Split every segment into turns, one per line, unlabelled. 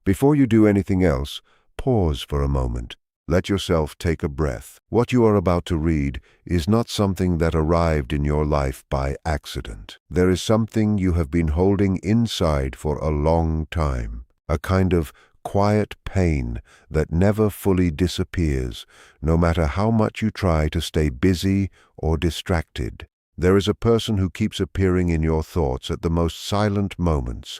Before you do anything else, pause for a moment. Let yourself take a breath. What you are about to read is not something that arrived in your life by accident. There is something you have been holding inside for a long time, a kind of quiet pain that never fully disappears, no matter how much you try to stay busy or distracted. There is a person who keeps appearing in your thoughts at the most silent moments,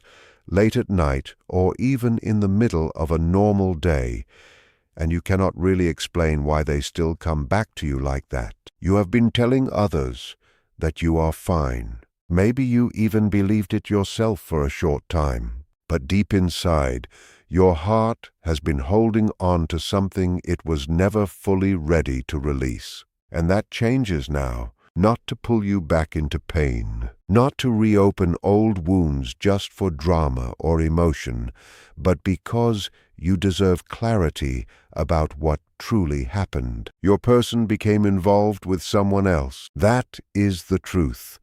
late at night or even in the middle of a normal day, and you cannot really explain why they still come back to you like that. You have been telling others that you are fine. Maybe you even believed it yourself for a short time. But deep inside, your heart has been holding on to something it was never fully ready to release. And that changes now, not to pull you back into pain, not to reopen old wounds just for drama or emotion, but because you deserve clarity about what truly happened. Your person became involved with someone else. That is the truth,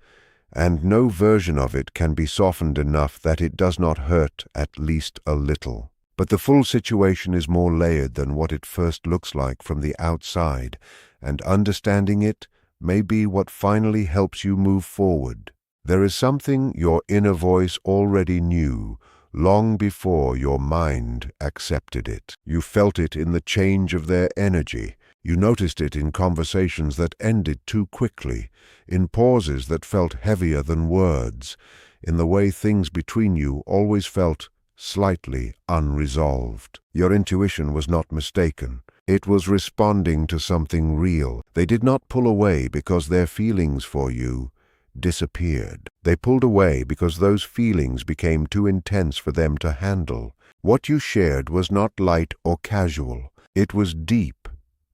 and no version of it can be softened enough that it does not hurt at least a little. But the full situation is more layered than what it first looks like from the outside, and understanding it may be what finally helps you move forward. There is something your inner voice already knew, long before your mind accepted it. You felt it in the change of their energy. You noticed it in conversations that ended too quickly, in pauses that felt heavier than words, in the way things between you always felt slightly unresolved. Your intuition was not mistaken. It was responding to something real. They did not pull away because their feelings for you disappeared. They pulled away because those feelings became too intense for them to handle. What you shared was not light or casual. It was deep,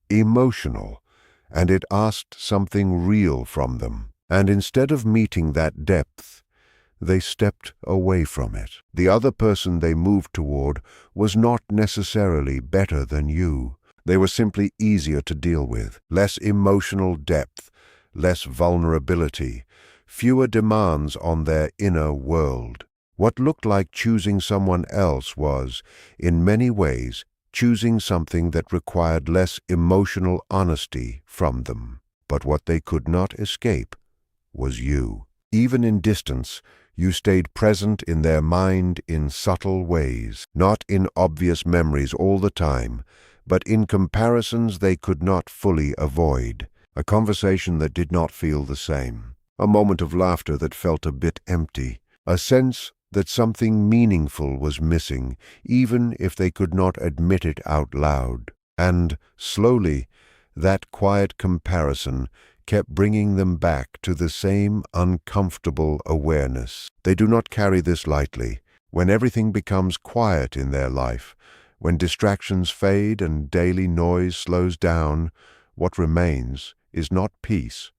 emotional, and it asked something real from them. And instead of meeting that depth, they stepped away from it. The other person they moved toward was not necessarily better than you. They were simply easier to deal with, less emotional depth, less vulnerability, fewer demands on their inner world. What looked like choosing someone else was, in many ways, choosing something that required less emotional honesty from them. But what they could not escape was you. Even in distance, you stayed present in their mind in subtle ways, not in obvious memories all the time, but in comparisons they could not fully avoid. A conversation that did not feel the same. A moment of laughter that felt a bit empty. A sense that something meaningful was missing, even if they could not admit it out loud. And, slowly, that quiet comparison kept bringing them back to the same uncomfortable awareness. They do not carry this lightly. When everything becomes quiet in their life, when distractions fade and daily noise slows down, what remains is not peace,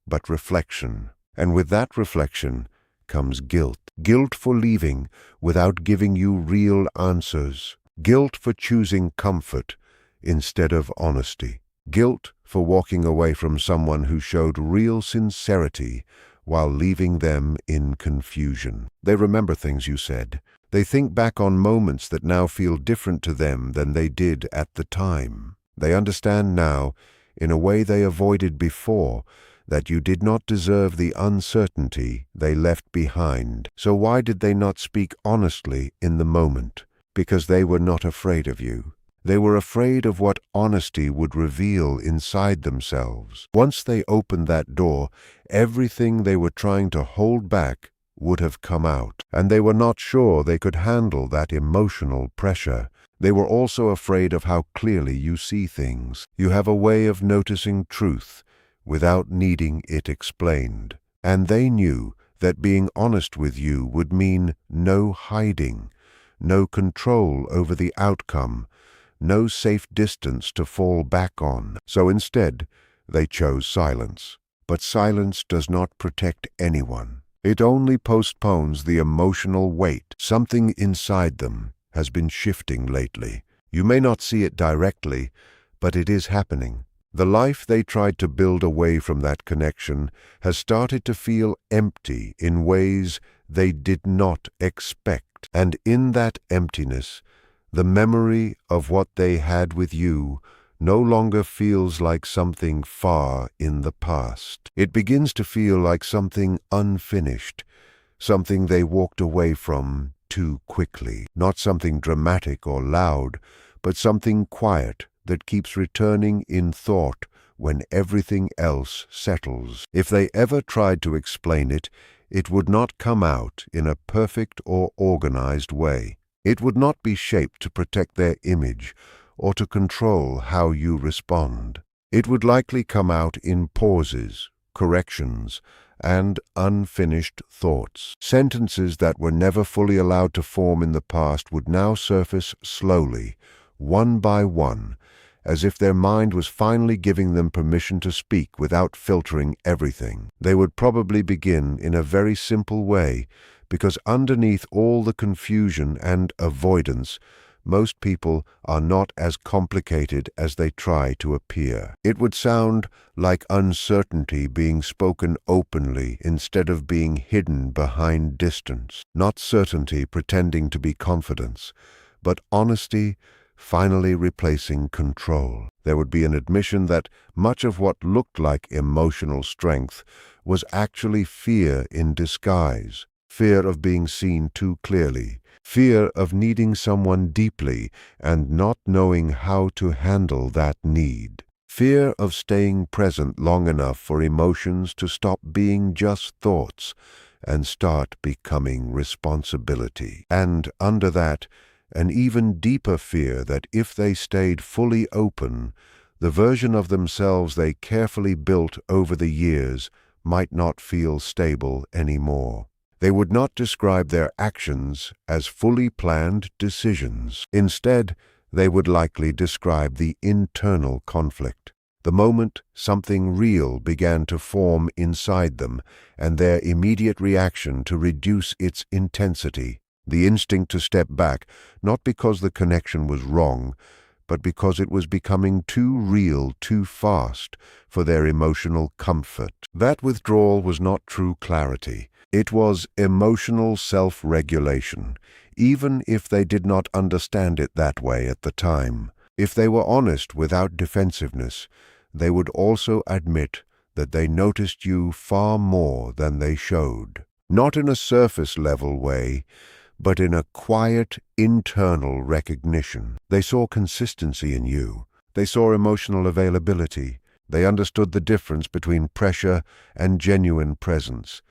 but reflection. And with that reflection comes guilt. Guilt for leaving without giving you real answers. Guilt for choosing comfort instead of honesty. Guilt for walking away from someone who showed real sincerity while leaving them in confusion. They remember things you said. They think back on moments that now feel different to them than they did at the time. They understand now, in a way they avoided before, that you did not deserve the uncertainty they left behind. So why did they not speak honestly in the moment? Because they were not afraid of you. They were afraid of what honesty would reveal inside themselves. Once they opened that door, everything they were trying to hold back would have come out, and they were not sure they could handle that emotional pressure. They were also afraid of how clearly you see things. You have a way of noticing truth without needing it explained. And they knew that being honest with you would mean no hiding, no control over the outcome, no safe distance to fall back on. So instead, they chose silence. But silence does not protect anyone. It only postpones the emotional weight. Something inside them has been shifting lately. You may not see it directly, but it is happening. The life they tried to build away from that connection has started to feel empty in ways they did not expect. And in that emptiness, The memory of what they had with you no longer feels like something far in the past. It begins to feel like something unfinished, something they walked away from too quickly. Not something dramatic or loud, but something quiet that keeps returning in thought when everything else settles. If they ever tried to explain it, it would not come out in a perfect or organized way. It would not be shaped to protect their image or to control how you respond. It would likely come out in pauses, corrections, and unfinished thoughts. Sentences that were never fully allowed to form in the past would now surface slowly, one by one, as if their mind was finally giving them permission to speak without filtering everything. They would probably begin in a very simple way, because underneath all the confusion and avoidance, most people are not as complicated as they try to appear. It would sound like uncertainty being spoken openly instead of being hidden behind distance. Not certainty pretending to be confidence, but honesty finally replacing control. There would be an admission that much of what looked like emotional strength was actually fear in disguise. Fear of being seen too clearly, fear of needing someone deeply and not knowing how to handle that need, fear of staying present long enough for emotions to stop being just thoughts and start becoming responsibility. And under that, an even deeper fear that if they stayed fully open, the version of themselves they carefully built over the years might not feel stable anymore. They would not describe their actions as fully planned decisions. Instead, they would likely describe the internal conflict, the moment something real began to form inside them, and their immediate reaction to reduce its intensity, the instinct to step back, not because the connection was wrong, but because it was becoming too real too fast for their emotional comfort. That withdrawal was not true clarity. It was emotional self-regulation, even if they did not understand it that way at the time. If they were honest without defensiveness, they would also admit that they noticed you far more than they showed. Not in a surface-level way, but in a quiet, internal recognition. They saw consistency in you. They saw emotional availability. They understood the difference between pressure and genuine presence,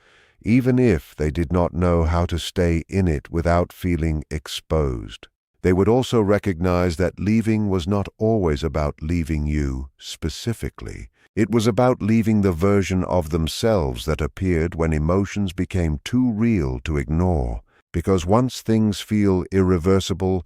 even if they did not know how to stay in it without feeling exposed. They would also recognize that leaving was not always about leaving you specifically. It was about leaving the version of themselves that appeared when emotions became too real to ignore. Because once things feel irreversible,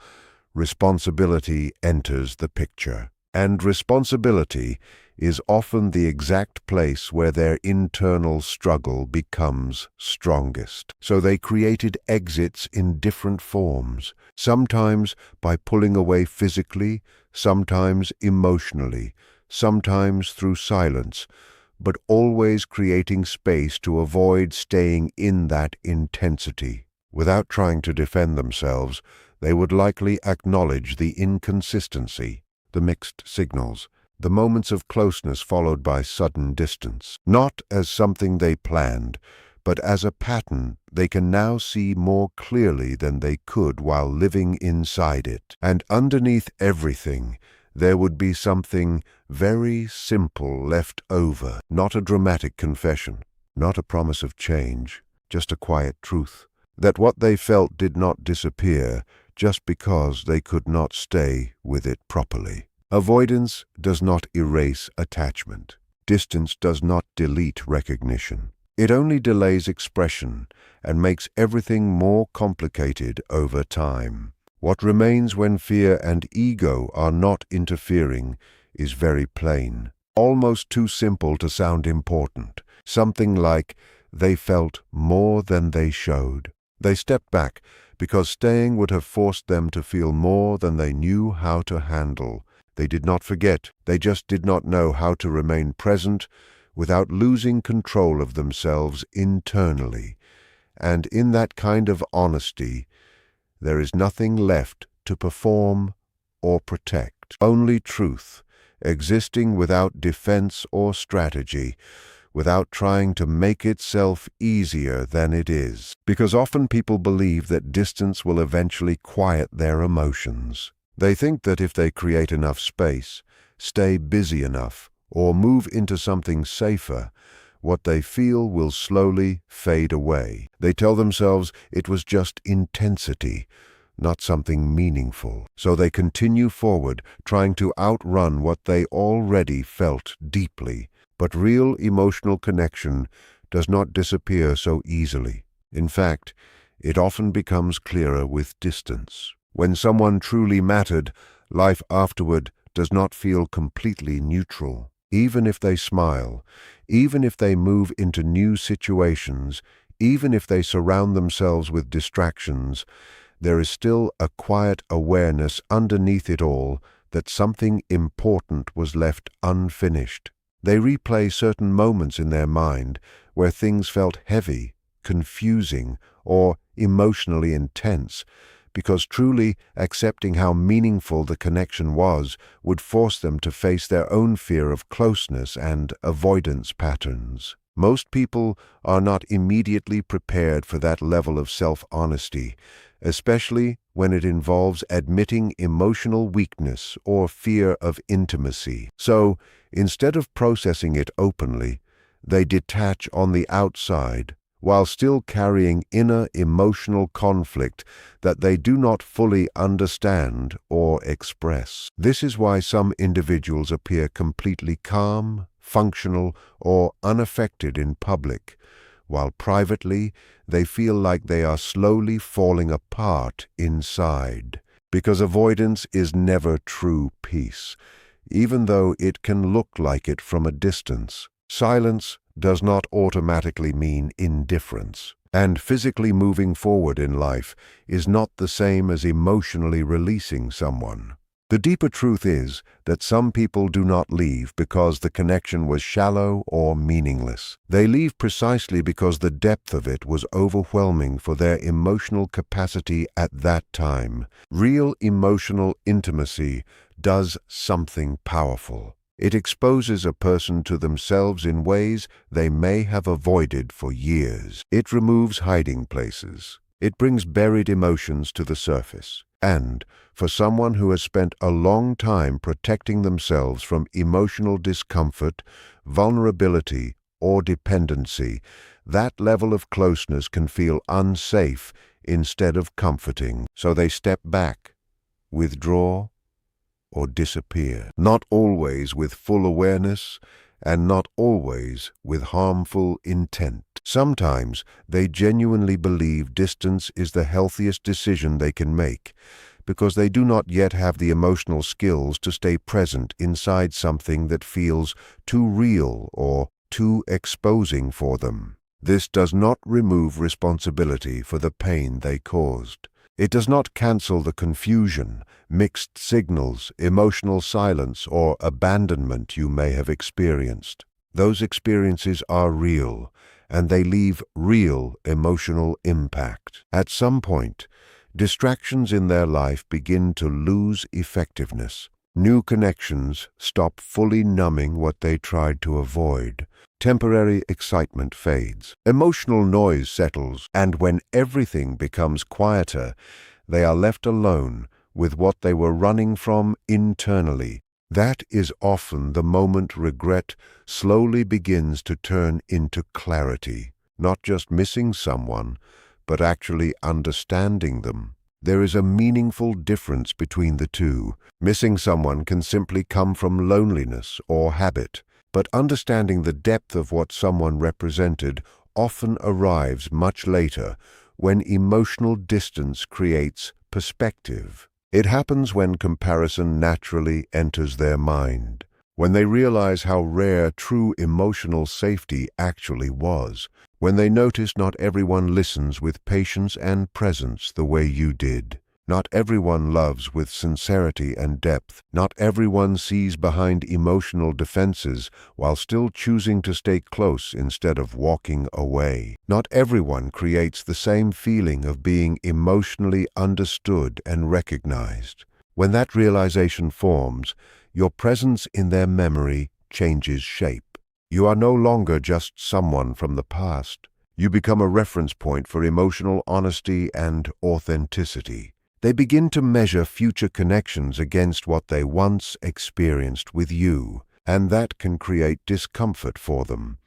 responsibility enters the picture. And responsibility is often the exact place where their internal struggle becomes strongest. So they created exits in different forms, sometimes by pulling away physically, sometimes emotionally, sometimes through silence, but always creating space to avoid staying in that intensity. Without trying to defend themselves, they would likely acknowledge the inconsistency, the mixed signals, the moments of closeness followed by sudden distance, not as something they planned, but as a pattern they can now see more clearly than they could while living inside it. And underneath everything, there would be something very simple left over, not a dramatic confession, not a promise of change, just a quiet truth, that what they felt did not disappear just because they could not stay with it properly. Avoidance does not erase attachment. Distance does not delete recognition. It only delays expression and makes everything more complicated over time. What remains when fear and ego are not interfering is very plain, almost too simple to sound important. Something like, they felt more than they showed. They stepped back because staying would have forced them to feel more than they knew how to handle. They did not forget, they just did not know how to remain present without losing control of themselves internally. And in that kind of honesty, there is nothing left to perform or protect. Only truth, existing without defense or strategy, without trying to make itself easier than it is. Because often people believe that distance will eventually quiet their emotions. They think that if they create enough space, stay busy enough, or move into something safer, what they feel will slowly fade away. They tell themselves it was just intensity, not something meaningful. So they continue forward, trying to outrun what they already felt deeply. But real emotional connection does not disappear so easily. In fact, it often becomes clearer with distance. When someone truly mattered, life afterward does not feel completely neutral. Even if they smile, even if they move into new situations, even if they surround themselves with distractions, there is still a quiet awareness underneath it all that something important was left unfinished. They replay certain moments in their mind where things felt heavy, confusing, or emotionally intense, because truly accepting how meaningful the connection was would force them to face their own fear of closeness and avoidance patterns. Most people are not immediately prepared for that level of self-honesty, especially when it involves admitting emotional weakness or fear of intimacy. So, instead of processing it openly, they detach on the outside, while still carrying inner emotional conflict that they do not fully understand or express. This is why some individuals appear completely calm, functional, or unaffected in public, while privately they feel like they are slowly falling apart inside. Because avoidance is never true peace, even though it can look like it from a distance. Silence does not automatically mean indifference, and physically moving forward in life is not the same as emotionally releasing someone. The deeper truth is that some people do not leave because the connection was shallow or meaningless. They leave precisely because the depth of it was overwhelming for their emotional capacity at that time. Real emotional intimacy does something powerful. It exposes a person to themselves in ways they may have avoided for years. It removes hiding places. It brings buried emotions to the surface. And, for someone who has spent a long time protecting themselves from emotional discomfort, vulnerability, or dependency, that level of closeness can feel unsafe instead of comforting. So they step back, withdraw, or disappear. Not always with full awareness, and not always with harmful intent. Sometimes they genuinely believe distance is the healthiest decision they can make, because they do not yet have the emotional skills to stay present inside something that feels too real or too exposing for them. This does not remove responsibility for the pain they caused. It does not cancel the confusion, mixed signals, emotional silence, or abandonment you may have experienced. Those experiences are real, and they leave real emotional impact. At some point, distractions in their life begin to lose effectiveness. New connections stop fully numbing what they tried to avoid. Temporary excitement fades. Emotional noise settles, and when everything becomes quieter, they are left alone with what they were running from internally. That is often the moment regret slowly begins to turn into clarity, not just missing someone, but actually understanding them. There is a meaningful difference between the two. Missing someone can simply come from loneliness or habit, but understanding the depth of what someone represented often arrives much later, when emotional distance creates perspective. It happens when comparison naturally enters their mind, when they realize how rare true emotional safety actually was, when they notice not everyone listens with patience and presence the way you did. Not everyone loves with sincerity and depth. Not everyone sees behind emotional defenses while still choosing to stay close instead of walking away. Not everyone creates the same feeling of being emotionally understood and recognized. When that realization forms, your presence in their memory changes shape. You are no longer just someone from the past. You become a reference point for emotional honesty and authenticity. They begin to measure future connections against what they once experienced with you, and that can create discomfort for them,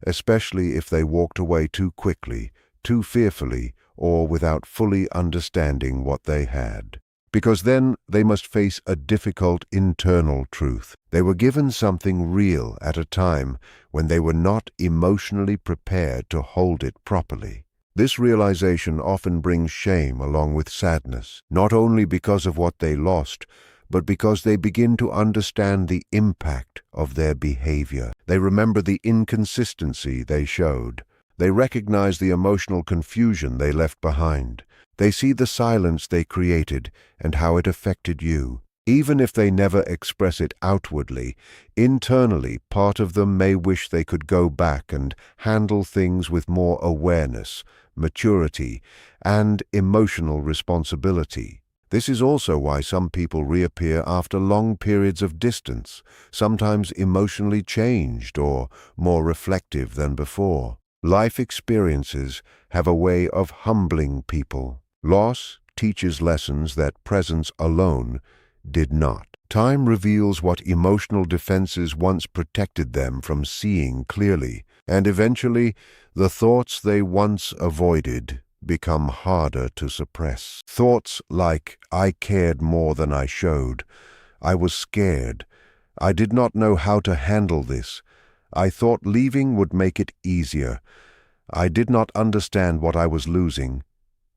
especially if they walked away too quickly, too fearfully, or without fully understanding what they had. Because then they must face a difficult internal truth. They were given something real at a time when they were not emotionally prepared to hold it properly. This realization often brings shame along with sadness, not only because of what they lost, but because they begin to understand the impact of their behavior. They remember the inconsistency they showed. They recognize the emotional confusion they left behind. They see the silence they created and how it affected you. Even if they never express it outwardly, internally part of them may wish they could go back and handle things with more awareness, maturity, and emotional responsibility. This is also why some people reappear after long periods of distance, sometimes emotionally changed or more reflective than before. Life experiences have a way of humbling people. Loss teaches lessons that presence alone did not. Time reveals what emotional defenses once protected them from seeing clearly, and eventually the thoughts they once avoided become harder to suppress. Thoughts like, "I cared more than I showed," "I was scared," "I did not know how to handle this," "I thought leaving would make it easier," "I did not understand what I was losing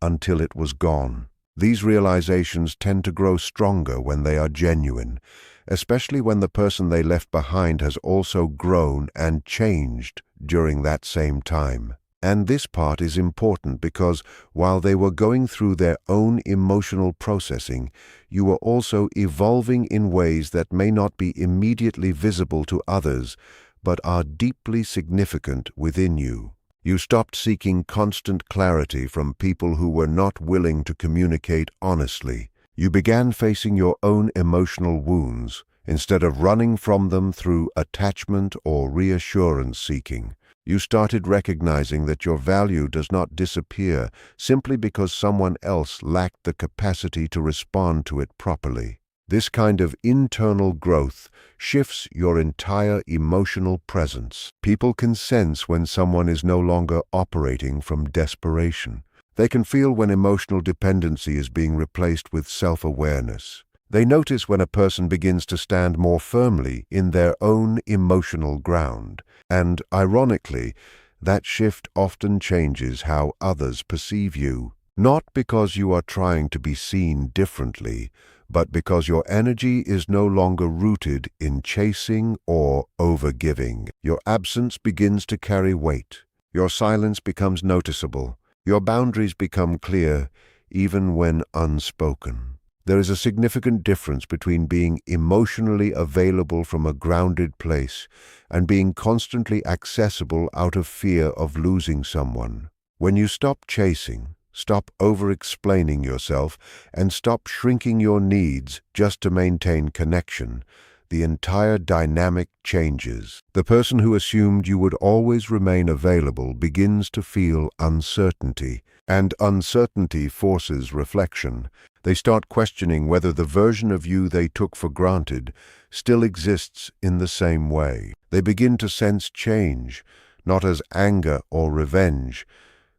until it was gone." These realizations tend to grow stronger when they are genuine, especially when the person they left behind has also grown and changed during that same time. And this part is important because while they were going through their own emotional processing, you were also evolving in ways that may not be immediately visible to others, but are deeply significant within you. You stopped seeking constant clarity from people who were not willing to communicate honestly. You began facing your own emotional wounds instead of running from them through attachment or reassurance seeking. You started recognizing that your value does not disappear simply because someone else lacked the capacity to respond to it properly. This kind of internal growth shifts your entire emotional presence. People can sense when someone is no longer operating from desperation. They can feel when emotional dependency is being replaced with self-awareness. They notice when a person begins to stand more firmly in their own emotional ground. And, ironically, that shift often changes how others perceive you. Not because you are trying to be seen differently, but because your energy is no longer rooted in chasing or overgiving. Your absence begins to carry weight. Your silence becomes noticeable. Your boundaries become clear, even when unspoken. There is a significant difference between being emotionally available from a grounded place and being constantly accessible out of fear of losing someone. When you stop chasing, stop over-explaining yourself, and stop shrinking your needs just to maintain connection, the entire dynamic changes. The person who assumed you would always remain available begins to feel uncertainty, and uncertainty forces reflection. They start questioning whether the version of you they took for granted still exists in the same way. They begin to sense change, not as anger or revenge,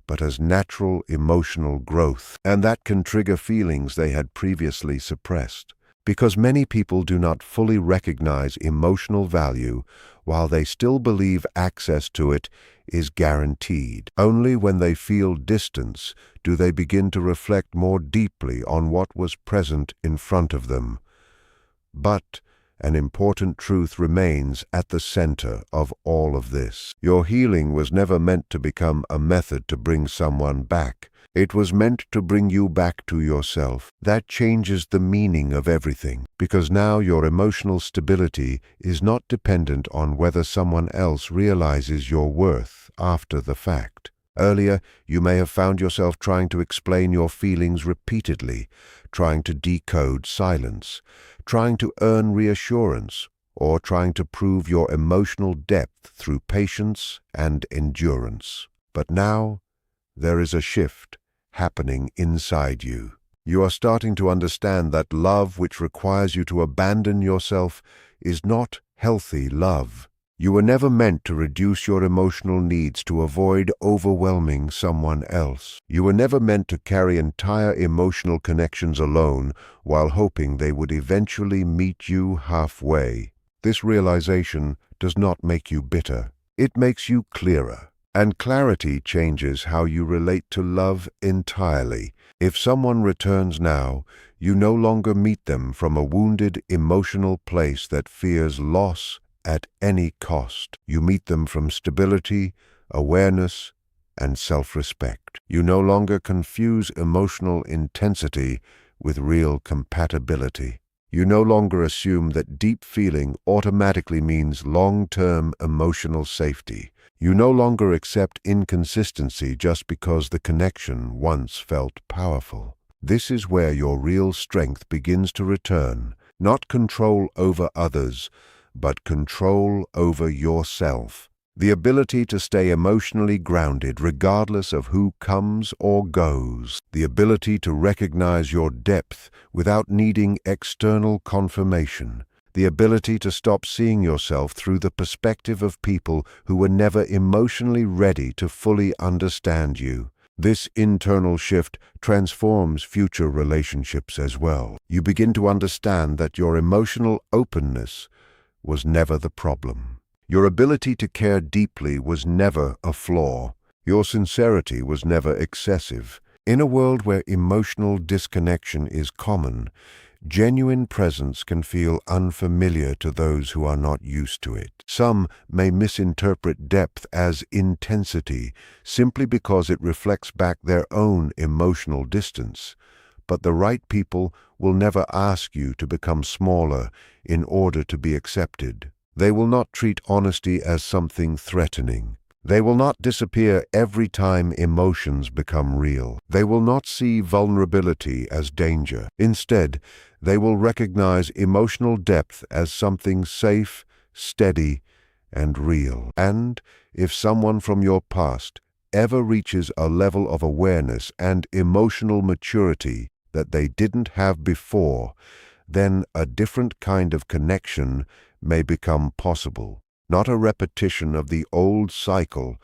but as natural emotional growth, and that can trigger feelings they had previously suppressed. Because many people do not fully recognize emotional value while they still believe access to it is guaranteed. Only when they feel distance do they begin to reflect more deeply on what was present in front of them. But an important truth remains at the center of all of this. Your healing was never meant to become a method to bring someone back. It was meant to bring you back to yourself. That changes the meaning of everything, because now your emotional stability is not dependent on whether someone else realizes your worth after the fact. Earlier, you may have found yourself trying to explain your feelings repeatedly, trying to decode silence, trying to earn reassurance, or trying to prove your emotional depth through patience and endurance. But now, there is a shift happening inside you. You are starting to understand that love which requires you to abandon yourself is not healthy love. You were never meant to reduce your emotional needs to avoid overwhelming someone else. You were never meant to carry entire emotional connections alone while hoping they would eventually meet you halfway. This realization does not make you bitter. It makes you clearer. And clarity changes how you relate to love entirely. If someone returns now, you no longer meet them from a wounded emotional place that fears loss at any cost. You meet them from stability, awareness, and self-respect. You no longer confuse emotional intensity with real compatibility. You no longer assume that deep feeling automatically means long-term emotional safety. You no longer accept inconsistency just because the connection once felt powerful. This is where your real strength begins to return, not control over others, but control over yourself. The ability to stay emotionally grounded regardless of who comes or goes. The ability to recognize your depth without needing external confirmation. The ability to stop seeing yourself through the perspective of people who were never emotionally ready to fully understand you. This internal shift transforms future relationships as well. You begin to understand that your emotional openness was never the problem. Your ability to care deeply was never a flaw. Your sincerity was never excessive. In a world where emotional disconnection is common, genuine presence can feel unfamiliar to those who are not used to it. Some may misinterpret depth as intensity simply because it reflects back their own emotional distance. But the right people will never ask you to become smaller in order to be accepted. They will not treat honesty as something threatening. They will not disappear every time emotions become real. They will not see vulnerability as danger. Instead, they will recognize emotional depth as something safe, steady, and real. And if someone from your past ever reaches a level of awareness and emotional maturity that they didn't have before, then a different kind of connection may become possible. Not a repetition of the old cycle,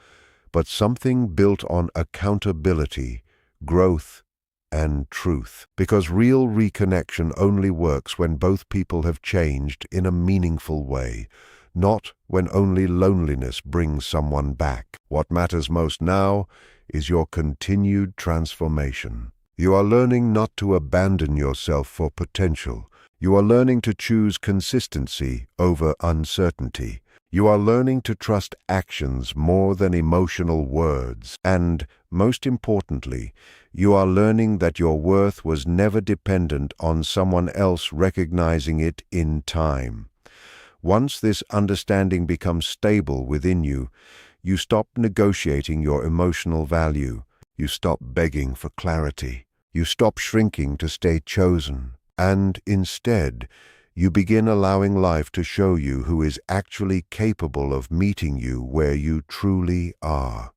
but something built on accountability, growth, and truth. Because real reconnection only works when both people have changed in a meaningful way, not when only loneliness brings someone back. What matters most now is your continued transformation. You are learning not to abandon yourself for potential. You are learning to choose consistency over uncertainty. You are learning to trust actions more than emotional words. And, most importantly, you are learning that your worth was never dependent on someone else recognizing it in time. Once this understanding becomes stable within you, you stop negotiating your emotional value. You stop begging for clarity. You stop shrinking to stay chosen. And instead, you begin allowing life to show you who is actually capable of meeting you where you truly are.